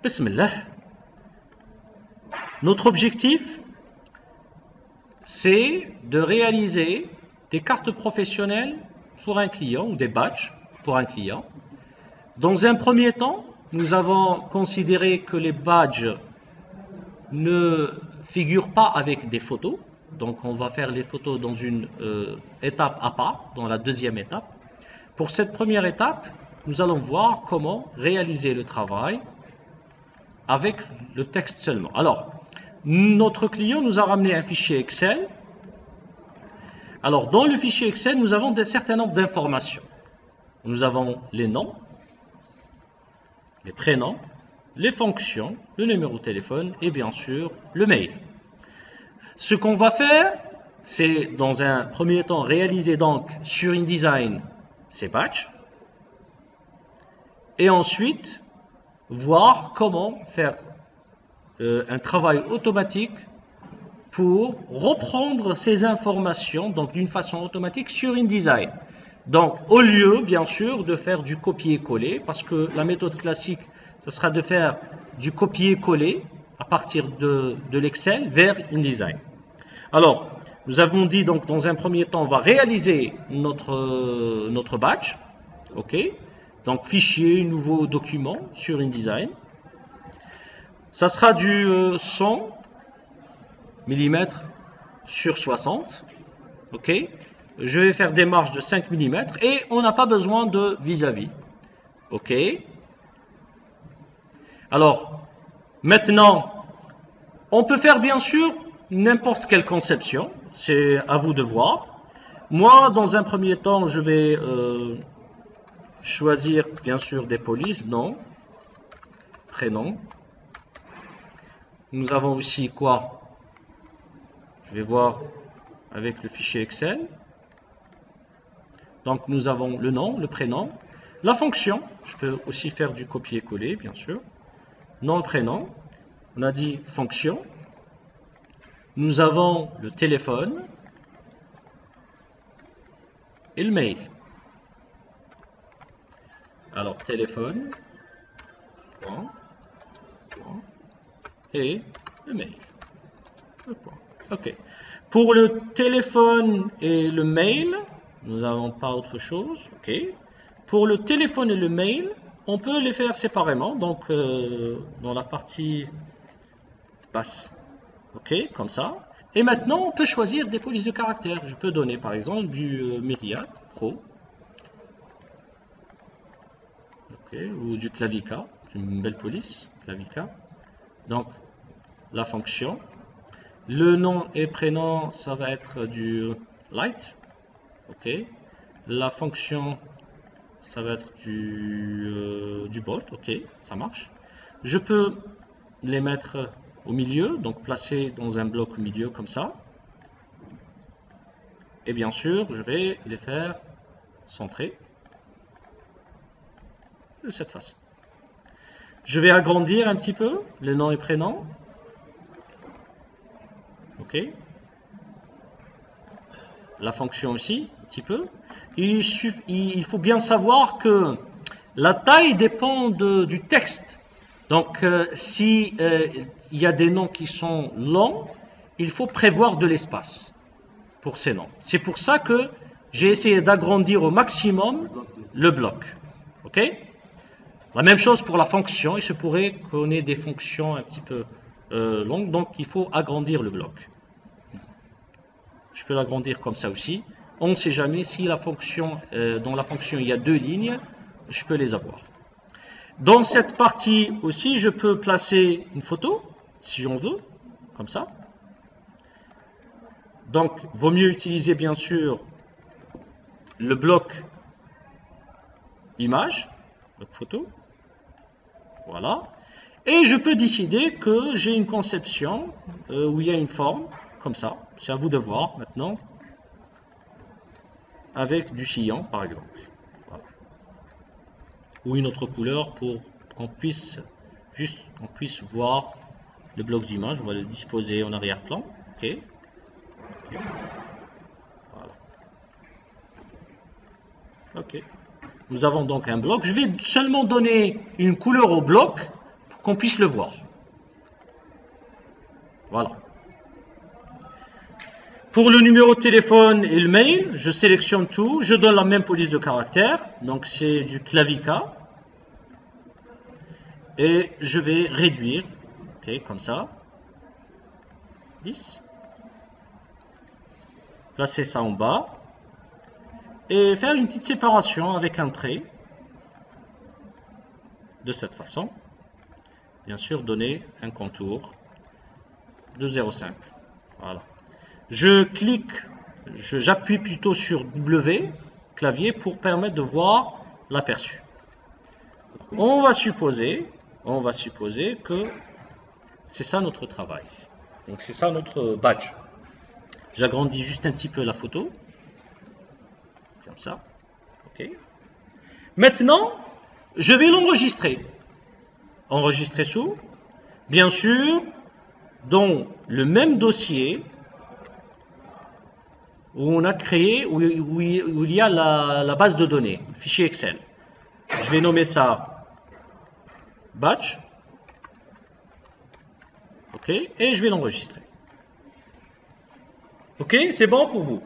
Bismillah. Notre objectif, c'est de réaliser des cartes professionnelles pour un client ou des badges pour un client. Dans un premier temps, nous avons considéré que les badges ne figurent pas avec des photos. Donc on va faire les photos dans une étape à part, dans la deuxième étape. Pour cette première étape, nous allons voir comment réaliser le travail avec le texte seulement. Alors, notre client nous a ramené un fichier Excel. Alors, dans le fichier Excel, nous avons un certain nombre d'informations. Nous avons les noms, les prénoms, les fonctions, le numéro de téléphone et bien sûr le mail. Ce qu'on va faire, c'est dans un premier temps réaliser donc sur InDesign ces badges et ensuite voir comment faire un travail automatique pour reprendre ces informations donc d'une façon automatique sur InDesign. Donc au lieu bien sûr de faire du copier-coller, parce que la méthode classique ce sera de faire du copier-coller à partir de l'Excel vers InDesign. Alors nous avons dit donc dans un premier temps on va réaliser notre badge, ok, donc fichier, nouveau document sur InDesign. Ça sera du 100 mm sur 60. Ok. Je vais faire des marges de 5 mm et on n'a pas besoin de vis-à-vis. Ok. Alors, maintenant, on peut faire bien sûr n'importe quelle conception. C'est à vous de voir. Moi, dans un premier temps, je vais choisir bien sûr des polices, nom, prénom. Nous avons aussi quoi? Je vais voir avec le fichier Excel. Donc nous avons le nom, le prénom, la fonction. Je peux aussi faire du copier-coller, bien sûr. Nom, prénom. On a dit fonction. Nous avons le téléphone et le mail. Alors téléphone, et le mail. Ok. Pour le téléphone et le mail, nous n'avons pas autre chose. Ok. Pour le téléphone et le mail, on peut les faire séparément. Donc dans la partie basse. Ok, comme ça. Et maintenant, on peut choisir des polices de caractère. Je peux donner par exemple du Myriad Pro. Okay, ou du Clavica. C'est une belle police, Clavica. Donc, la fonction. Le nom et prénom, ça va être du light. Ok. La fonction, ça va être du bold. Ok, ça marche. Je peux les mettre au milieu, donc placer dans un bloc au milieu comme ça. Et bien sûr, je vais les faire centrer de cette façon. Je vais agrandir un petit peu les noms et prénoms. Ok. La fonction aussi, un petit peu. Il faut bien savoir que la taille dépend du texte. Donc, si il y a des noms qui sont longs, il faut prévoir de l'espace pour ces noms. C'est pour ça que j'ai essayé d'agrandir au maximum le bloc. Ok? La même chose pour la fonction. Il se pourrait qu'on ait des fonctions un petit peu longues, donc il faut agrandir le bloc. Je peux l'agrandir comme ça aussi. On ne sait jamais si la fonction, dans la fonction il y a deux lignes, je peux les avoir. Dans cette partie aussi, je peux placer une photo, si j'en veux, comme ça. Donc, vaut mieux utiliser bien sûr le bloc image, bloc photo. Voilà. Et je peux décider que j'ai une conception où il y a une forme, comme ça. C'est à vous de voir maintenant, avec du sillon, par exemple. Voilà. Ou une autre couleur pour qu'on puisse voir le bloc d'image. On va le disposer en arrière-plan. Ok. Voilà. Ok. Nous avons donc un bloc. Je vais seulement donner une couleur au bloc qu'on puisse le voir. Voilà. Pour le numéro de téléphone et le mail, je sélectionne tout, je donne la même police de caractère, donc c'est du Clavica, et je vais réduire, ok, comme ça, 10, placer ça en bas, et faire une petite séparation avec un trait, de cette façon, bien sûr donner un contour de 0,5, voilà. Je clique, j'appuie plutôt sur W, clavier, pour permettre de voir l'aperçu. On va supposer que c'est ça notre travail. Donc c'est ça notre badge. J'agrandis juste un petit peu la photo. Comme ça. OK. Maintenant, je vais l'enregistrer. Enregistrer sous. Bien sûr, dans le même dossier où on a créé, où il y a la base de données, fichier Excel. Je vais nommer ça batch. OK, et je vais l'enregistrer. OK, c'est bon pour vous.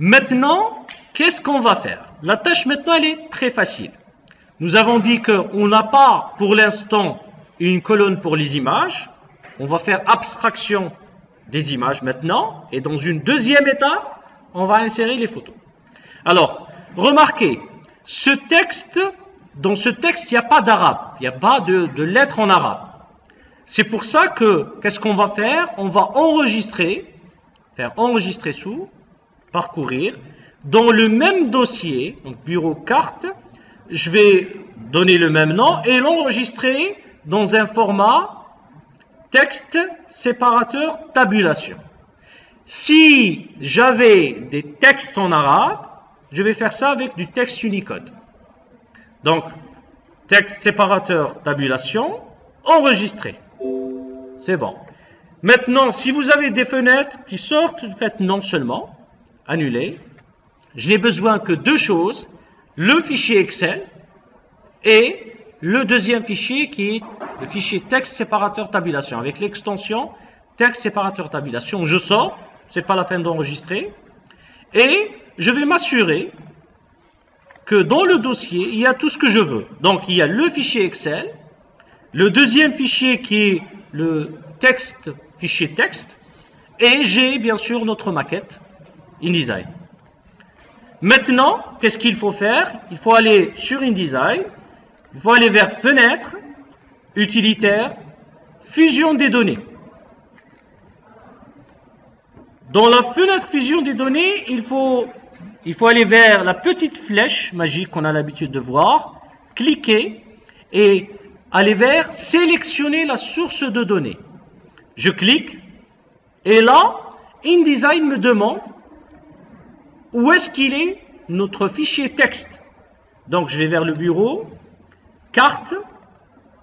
Maintenant, qu'est-ce qu'on va faire? La tâche maintenant, elle est très facile. Nous avons dit qu'on n'a pas pour l'instant une colonne pour les images. On va faire abstraction des images maintenant, et dans une deuxième étape, on va insérer les photos. Alors, remarquez, ce texte, dans ce texte, il n'y a pas d'arabe, il n'y a pas de lettres en arabe. C'est pour ça que, qu'est-ce qu'on va faire? On va enregistrer, faire enregistrer sous, parcourir, dans le même dossier, donc bureau carte, je vais donner le même nom et l'enregistrer dans un format texte séparateur tabulation. Si j'avais des textes en arabe, je vais faire ça avec du texte Unicode. Donc, texte séparateur tabulation, enregistré. C'est bon. Maintenant, si vous avez des fenêtres qui sortent, faites non seulement, annuler. Je n'ai besoin que deux choses, le fichier Excel et le deuxième fichier qui est le fichier texte séparateur tabulation. Avec l'extension texte séparateur tabulation, je sors, c'est pas la peine d'enregistrer. Et je vais m'assurer que dans le dossier, il y a tout ce que je veux. Donc, il y a le fichier Excel, le deuxième fichier qui est le texte, fichier texte, et j'ai bien sûr notre maquette InDesign. Maintenant, qu'est-ce qu'il faut faire? Il faut aller sur InDesign, il faut aller vers Fenêtre, Utilitaire, Fusion des données. Dans la fenêtre Fusion des données, il faut aller vers la petite flèche magique qu'on a l'habitude de voir, cliquer et aller vers Sélectionner la source de données. Je clique et là, InDesign me demande où est-ce qu'il est notre fichier texte. Donc je vais vers le bureau, carte,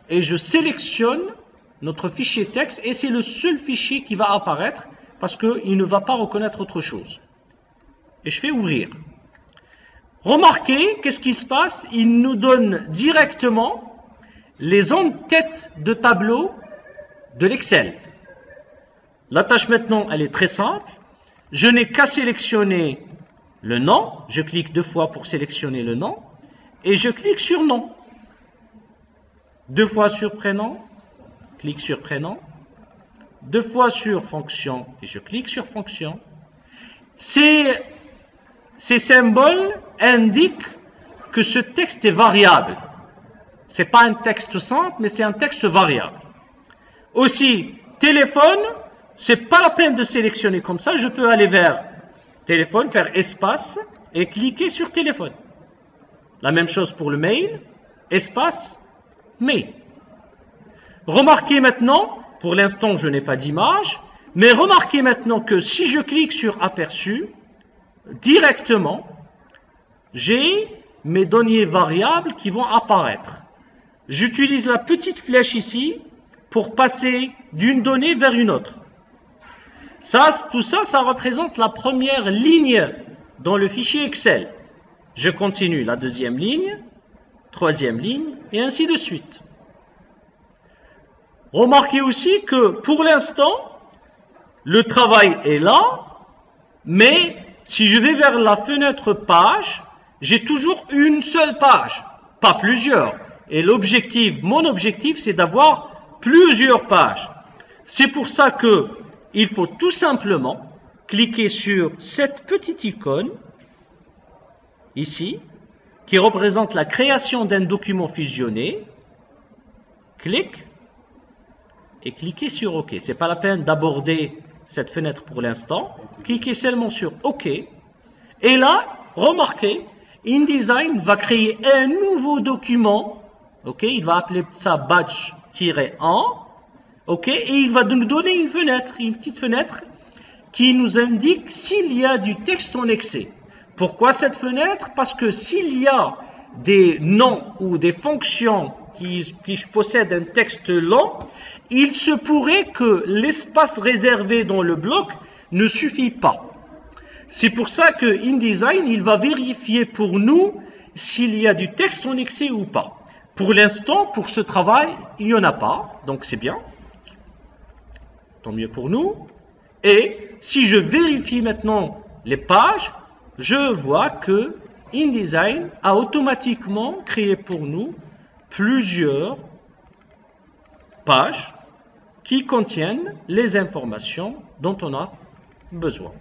et je sélectionne notre fichier texte et c'est le seul fichier qui va apparaître parce qu'il ne va pas reconnaître autre chose. Et je fais ouvrir. Remarquez, qu'est-ce qui se passe? Il nous donne directement les en-têtes de tableau de l'Excel. La tâche maintenant, elle est très simple. Je n'ai qu'à sélectionner le nom. Je clique deux fois pour sélectionner le nom. Et je clique sur nom. Deux fois sur prénom. Clique sur prénom. Deux fois sur fonction. Et je clique sur fonction. Ces symboles indiquent que ce texte est variable. Ce n'est pas un texte simple, mais c'est un texte variable. Aussi, téléphone, ce n'est pas la peine de sélectionner comme ça. Je peux aller vers téléphone, faire espace et cliquer sur téléphone. La même chose pour le mail, espace, mail. Remarquez maintenant, pour l'instant je n'ai pas d'image, mais remarquez maintenant que si je clique sur aperçu, directement, j'ai mes données variables qui vont apparaître. J'utilise la petite flèche ici pour passer d'une donnée vers une autre. Tout ça, ça représente la première ligne dans le fichier Excel. Je continue la deuxième ligne, troisième ligne, et ainsi de suite. Remarquez aussi que pour l'instant, le travail est là, mais si je vais vers la fenêtre page, j'ai toujours une seule page, pas plusieurs. Et l'objectif, mon objectif, c'est d'avoir plusieurs pages. C'est pour ça que il faut tout simplement cliquer sur cette petite icône, ici, qui représente la création d'un document fusionné. Clique et cliquez sur OK. Ce n'est pas la peine d'aborder cette fenêtre pour l'instant. Cliquez seulement sur OK. Et là, remarquez, InDesign va créer un nouveau document. OK, il va appeler ça badge-1. OK, et il va nous donner une fenêtre, une petite fenêtre qui nous indique s'il y a du texte en excès. Pourquoi cette fenêtre? Parce que s'il y a des noms ou des fonctions qui possèdent un texte long, il se pourrait que l'espace réservé dans le bloc ne suffit pas. C'est pour ça que InDesign, il va vérifier pour nous s'il y a du texte en excès ou pas. Pour l'instant, pour ce travail, il n'y en a pas, donc c'est bien. Tant mieux pour nous. Et si je vérifie maintenant les pages, je vois que InDesign a automatiquement créé pour nous plusieurs pages qui contiennent les informations dont on a besoin.